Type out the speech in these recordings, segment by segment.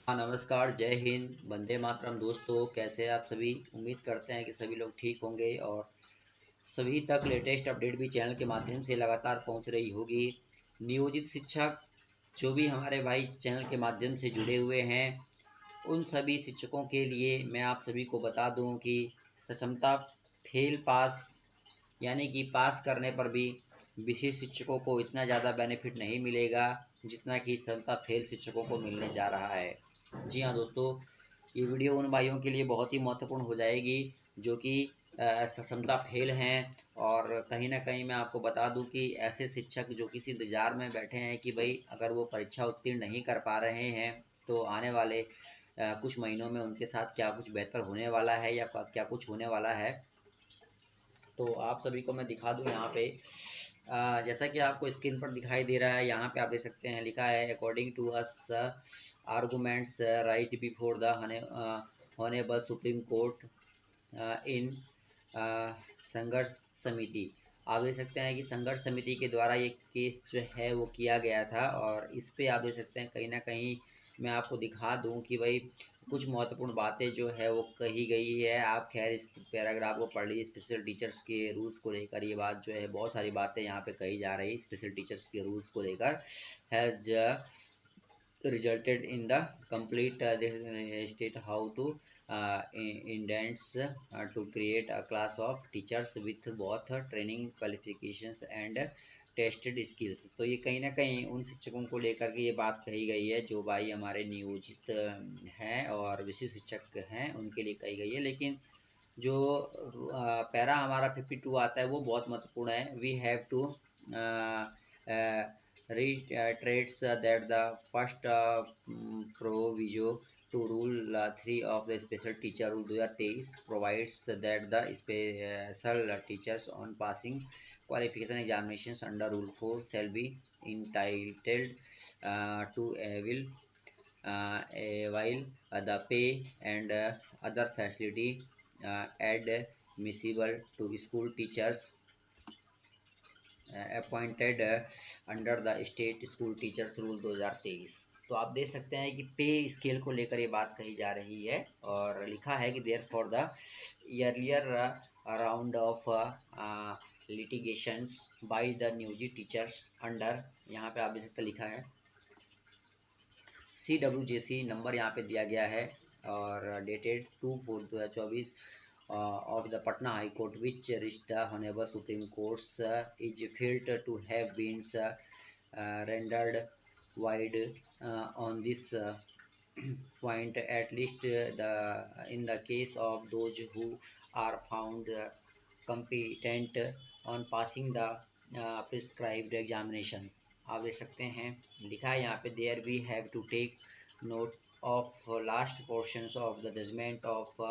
हाँ, नमस्कार, जय हिंद, वंदे मातरम। दोस्तों, कैसे हैं आप सभी? उम्मीद करते हैं कि सभी लोग ठीक होंगे और सभी तक लेटेस्ट अपडेट भी चैनल के माध्यम से लगातार पहुंच रही होगी। नियोजित शिक्षक जो भी हमारे भाई चैनल के माध्यम से जुड़े हुए हैं, उन सभी शिक्षकों के लिए मैं आप सभी को बता दूं कि सक्षमता फेल पास यानी कि पास करने पर भी विशेष शिक्षकों को इतना ज़्यादा बेनिफिट नहीं मिलेगा जितना कि क्षमता फेल शिक्षकों को मिलने जा रहा है। जी हाँ दोस्तों, ये वीडियो उन भाइयों के लिए बहुत ही महत्वपूर्ण हो जाएगी जो कि क्षमता फेल हैं। और कहीं ना कहीं मैं आपको बता दूं कि ऐसे शिक्षक जो किसी इंतजार में बैठे हैं कि भाई अगर वो परीक्षा उत्तीर्ण नहीं कर पा रहे हैं तो आने वाले कुछ महीनों में उनके साथ क्या कुछ बेहतर होने वाला है या क्या कुछ होने वाला है। तो आप सभी को मैं दिखा दूं यहाँ पे, जैसा कि आपको स्क्रीन पर दिखाई दे रहा है, यहाँ पे आप देख सकते हैं लिखा है according to us arguments right before the honourable Supreme Court in Sangharsh Samiti. आप देख सकते हैं कि संघर्ष समिति के द्वारा ये केस जो है वो किया गया था और इस पे आप देख सकते हैं कहीं ना कहीं मैं आपको दिखा दूं कि भाई कुछ महत्वपूर्ण बातें जो है वो कही गई है। आप खैर इस पैराग्राफ को पढ़ लीजिए। स्पेशल टीचर्स के रूल्स को लेकर ये बात जो है, बहुत सारी बातें यहाँ पे कही जा रही है स्पेशल टीचर्स के रूल्स को लेकर। Has resulted in the complete state how to intends to create a class of teachers with both training qualifications and tested skills. तो ये कहीं ना कहीं उन शिक्षकों को लेकर के ये बात कही गई है जो भाई हमारे नियोजित हैं और विशिष्ट शिक्षक हैं, उनके लिए कही गई है। लेकिन जो पैरा हमारा 52 आता है वो बहुत महत्वपूर्ण है। We have to reiterates that the first proviso to rule 3 of the special teacher rule 2023 provides that the special teachers on passing qualification examinations under rule 4 shall be entitled to while the pay and other facility admissible to school teachers appointed under the state school teachers rule 2023। तो आप देख सकते हैं कि पे scale को लेकर ये बात कही जा रही है और लिखा है कि therefore the earlier round of litigations by the नियोजित टीचर्स अंडर, यहाँ पे आप देख सकते लिखा है CWJC नंबर यहाँ पे दिया गया है और dated 2/4/2024 of the Patna High Court, which reached the Honorable Supreme Court, is felt to have been rendered wide on this point, at least in the case of those who are found competent on passing the prescribed examinations। आप देख सकते हैं लिखा है यहाँ पे there we have to take note of last portions of the judgment of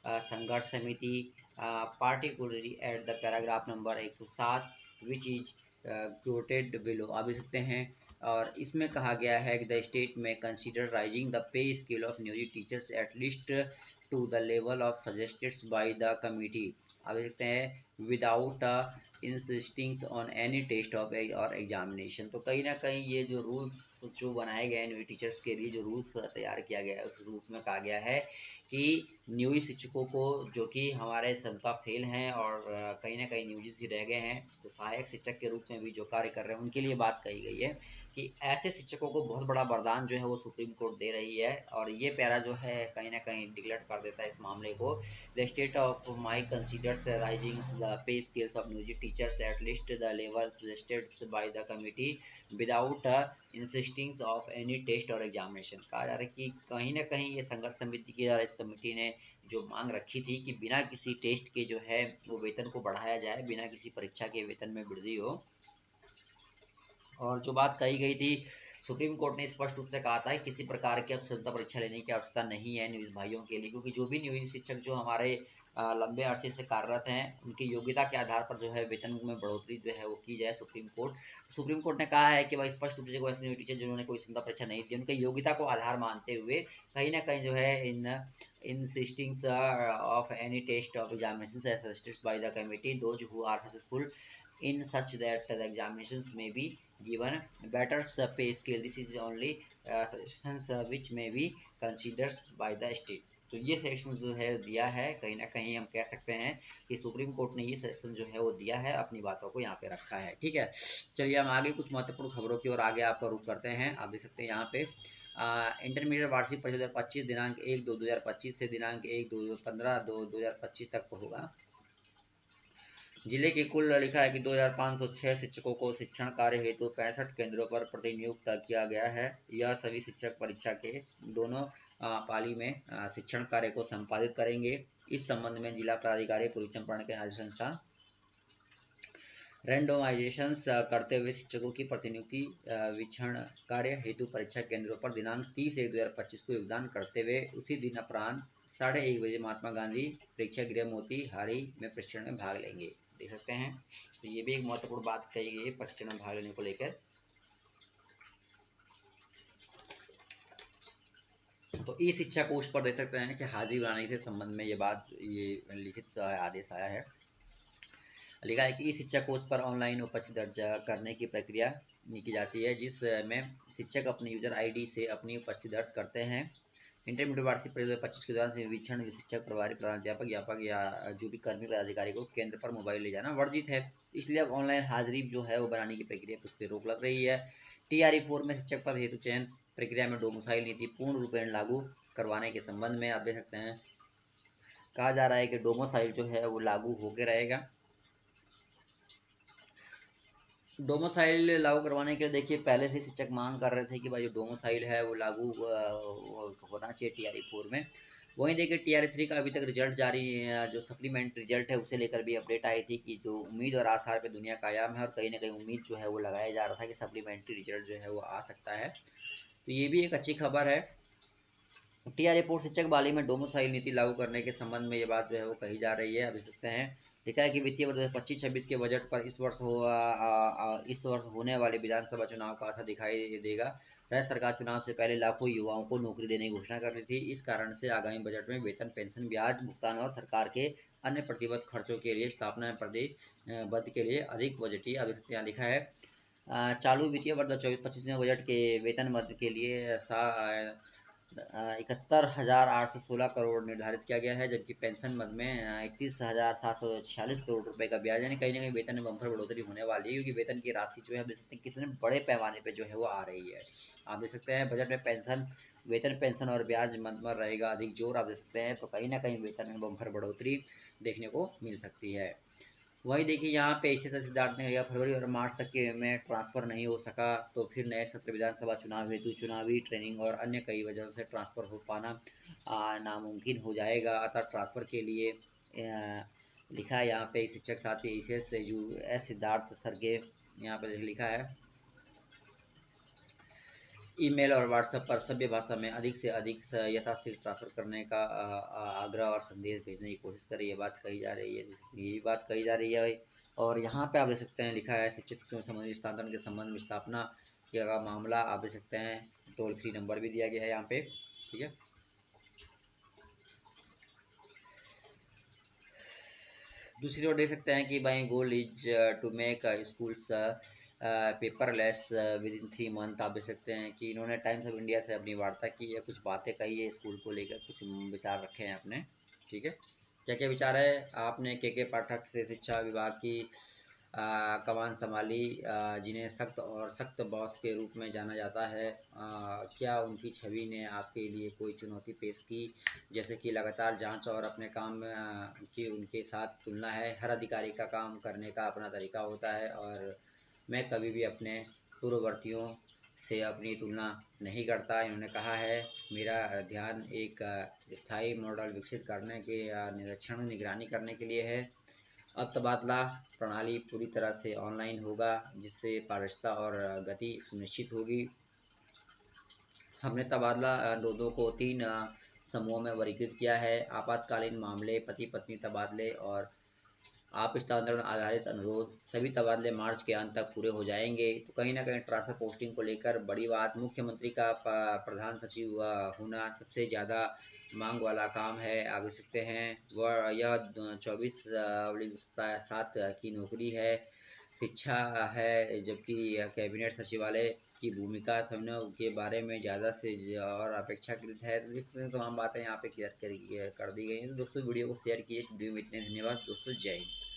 Sangharsh Samiti particularly at the paragraph number 107 which is quoted below। आप देख सकते हैं और इसमें कहा गया है कि the state may consider raising the pay scale of niyojit teachers at least to the level of suggested by the committee. आप देख सकते हैं without insisting on any test of और एग्जामिनेशन। तो कहीं ना कहीं ये जो रूल्स जो बनाए गए हैं टीचर्स के लिए, जो रूल्स तैयार किया गया है, उस रूल्स में कहा गया है कि नियोजित शिक्षकों को जो कि हमारे क्षमता फेल हैं और कहीं ना कहीं नियोजित ही रह गए हैं, तो सहायक शिक्षक के रूप में भी जो कार्य कर रहे हैं उनके लिए बात कही गई है कि ऐसे शिक्षकों को बहुत बड़ा वरदान जो है वो सुप्रीम कोर्ट दे रही है। और ये प्यारा जो है कहीं ना कहीं डिक्लेयर कर देता है इस मामले को। The state of may considers raising the pay scales of niyojit teachers at least the level suggested by the committee without insisting of any test और एग्जामिनेशन। कहा जा रहा है कि कहीं ना कहीं ये संघर्ष समिति की इस कमेटी ने जो मांग रखी थी कि बिना किसी टेस्ट के जो है वो वेतन को बढ़ाया जाए, बिना किसी परीक्षा के वेतन में वृद्धि हो। और जो बात कही गई थी, सुप्रीम कोर्ट ने स्पष्ट रूप से कहा था कि किसी प्रकार की अब क्षमता परीक्षा लेने की आवश्यकता नहीं है नियोजित भाइयों के लिए, क्योंकि जो भी नियोजित शिक्षक जो हमारे लंबे अरसे से कार्यरत हैं उनकी योग्यता के आधार पर जो है वेतन में बढ़ोतरी जो है वो की जाए। सुप्रीम कोर्ट ने कहा है कि भाई स्पष्ट रूप से कोई ऐसे नियोजित टीचर जिन्होंने कोई क्षमता परीक्षा नहीं दी, उनकी योग्यता को आधार मानते हुए कहीं ना कहीं जो है इन insistings of any test of examinations as suggested by the committee, those who are successful in such that the examinations may be given better pay scale. This is only suggestions which may be considered by the state. तो ये suggestion जो है दिया है, कहीं ना कहीं हम कह सकते हैं कि सुप्रीम कोर्ट ने ये सजेशन जो है वो दिया है, अपनी बातों को यहाँ पे रखा है। ठीक है, चलिए हम आगे कुछ महत्वपूर्ण खबरों की ओर आगे आपका रुख करते हैं। आप देख सकते हैं यहाँ पे इंटरमीडिएट वार्षिक परीक्षा 2025 दिनांक 1/2/2025 से दिनांक 1/15/2025 तक होगा। जिले के कुल लिखा है कि 2506 शिक्षकों को शिक्षण कार्य हेतु 65 केंद्रों पर प्रतिनियुक्त किया गया है। यह सभी शिक्षक परीक्षा के दोनों पाली में शिक्षण कार्य को संपादित करेंगे। इस संबंध में जिला पदाधिकारी पूर्वी चंपारण के राज्य संस्था रैंडोमाइजेशन करते हुए शिक्षकों की प्रतिनियुक्ति विक्षण कार्य हेतु परीक्षा केंद्रों पर दिनांक 30/1/2025 को योगदान करते हुए उसी दिन अपराह्न 1:30 बजे महात्मा गांधी प्रेक्षागृह मोतीहारी में प्रशिक्षण में भाग लेंगे। देख सकते हैं, तो ये भी एक महत्वपूर्ण बात कही गई है प्रशिक्षण में भाग लेने को लेकर। तो ई शिक्षा कोष पर देख सकते हैं कि हाजिरी बनाने के संबंध में ये लिखित आदेश आया है। लिखा है कि ई शिक्षा कोष पर ऑनलाइन उपस्थिति दर्ज करने की प्रक्रिया की जाती है, जिसमें शिक्षक अपने यूजर आईडी से अपनी उपस्थिति दर्ज करते हैं। इंटरमीडिएट वार्षिक परीक्षा 25 के दौरान निरीक्षण शिक्षक प्रभारी प्रधानाध्यापक या जो भी कर्मी पदाधिकारी को केंद्र पर मोबाइल ले जाना वर्जित है। इसलिए अब ऑनलाइन हाजिरी जो है वो बनाने की प्रक्रिया पर उस पर रोक लग रही है। TRE-4 में शिक्षक पद हेतु चयन प्रक्रिया में डोमिसाइल नीति पूर्ण रूपेण लागू करवाने के संबंध में आप देख सकते हैं कहा जा रहा है कि डोमिसाइल जो है वो लागू होकर रहेगा। डोमिसाइल लागू करवाने के लिए देखिए पहले से शिक्षक मांग कर रहे थे कि भाई जो डोमिसाइल है वो लागू होना चाहिए TRE-4 में। वहीं देखिए TRE-3 का अभी तक रिजल्ट जारी, जो सप्लीमेंट रिजल्ट है उससे लेकर भी अपडेट आई थी कि जो उम्मीद और आसार पे दुनिया कायम है और कहीं ना कहीं उम्मीद जो है वो लगाया जा रहा था कि सप्लीमेंट्री रिजल्ट जो है वो आ सकता है। तो ये भी एक अच्छी खबर है। TRE-4 शिक्षक बहाली में डोमिसाइल नीति लागू करने के संबंध में ये बात जो है वो कही जा रही है। आप देख सकते हैं लिखा है कि वित्तीय वर्ष 25-26 के बजट पर इस वर्ष होने वाले विधानसभा चुनाव का असर दिखाई देगा। राज्य सरकार चुनाव से पहले लाखों युवाओं को नौकरी देने की घोषणा कर रही थी। इस कारण से आगामी बजट में वेतन, पेंशन, ब्याज भुगतान और सरकार के अन्य प्रतिबद्ध खर्चों के लिए स्थापना प्रतिबद्ध के लिए अधिक बजटीय अभिव्यक्तियाँ लिखा है। चालू वित्तीय वर्ष 24-25 में बजट के वेतन मद के लिए 71,816 करोड़ निर्धारित किया गया है, जबकि पेंशन मद में 31,746 करोड़ रुपए का ब्याज, यानी कहीं ना कहीं वेतन में बम्पर बढ़ोतरी होने वाली है, क्योंकि वेतन की राशि जो है आप देख सकते हैं कितने बड़े पैमाने पे जो है वो आ रही है। आप देख सकते हैं बजट में वेतन, पेंशन और ब्याज मद पर रहेगा अधिक जोर। आप देख सकते हैं तो कहीं ना कहीं वेतन में बम्पर बढ़ोतरी देखने को मिल सकती है। वही देखिए यहाँ पे ऐसे सिद्धार्थ ने फरवरी और मार्च तक के में ट्रांसफ़र नहीं हो सका तो फिर नए सत्र विधानसभा चुनाव हेतु चुनावी ट्रेनिंग और अन्य कई वजहों से ट्रांसफ़र हो पाना नामुमकिन हो जाएगा। अतः ट्रांसफ़र के लिए लिखा है यहाँ पे शिक्षक साथी एस सिद्धार्थ सरगे यहाँ पे लिखा है ईमेल और व्हाट्सएप पर सभ्य भाषा में अधिक से अधिक यथाशीघ्र ट्रांसफर करने का आग्रह और संदेश भेजने की कोशिश करें, ये बात कही जा रही है। ये भी बात कही जा रही है भाई। और यहाँ पे आप देख सकते हैं लिखा है शिक्षक संबंधी हस्तांतरण के संबंध में स्थापना का मामला आप देख सकते हैं टोल फ्री नंबर भी दिया गया है यहाँ पे। ठीक है, दूसरी ओर देख सकते हैं कि by goal is to make schools paperless within 3 month. आप देख सकते हैं कि इन्होंने टाइम्स ऑफ इंडिया से अपनी वार्ता की है, कुछ बातें कही है स्कूल को लेकर, कुछ विचार रखे हैं अपने। ठीक है, क्या क्या विचार है आपने के पाठक से शिक्षा विभाग की कमान संभाली, जिन्हें सख्त बॉस के रूप में जाना जाता है। क्या उनकी छवि ने आपके लिए कोई चुनौती पेश की, जैसे कि लगातार जांच और अपने काम की उनके साथ तुलना है। हर अधिकारी का काम करने का अपना तरीका होता है और मैं कभी भी अपने पूर्ववर्तियों से अपनी तुलना नहीं करता। इन्होंने कहा है मेरा ध्यान एक स्थायी मॉडल विकसित करने के निरीक्षण निगरानी करने के लिए है। अब तबादला प्रणाली पूरी तरह से ऑनलाइन होगा, जिससे पारदर्शिता और गति सुनिश्चित होगी। हमने तबादला अनुरोधों को 3 समूहों में वर्गीकृत किया है: आपातकालीन मामले, पति पत्नी तबादले और आप स्थानांतरण आधारित अनुरोध। सभी तबादले मार्च के अंत तक पूरे हो जाएंगे। तो कहीं ना कहीं ट्रांसफर पोस्टिंग को लेकर बड़ी बात, मुख्यमंत्री का प्रधान सचिव होना सबसे ज़्यादा मांग वाला काम है। आप देख सकते हैं वह यह 24/7 की नौकरी है। शिक्षा है, जबकि कैबिनेट सचिवालय की भूमिका समझने के बारे में ज़्यादा से और अपेक्षाकृत है। तो देखते हैं तमाम बातें यहाँ पे क्लियर कर दी गई हैं। तो दोस्तों वीडियो को शेयर कीजिए। वीडियो में इतने, धन्यवाद दोस्तों, जय हिंद।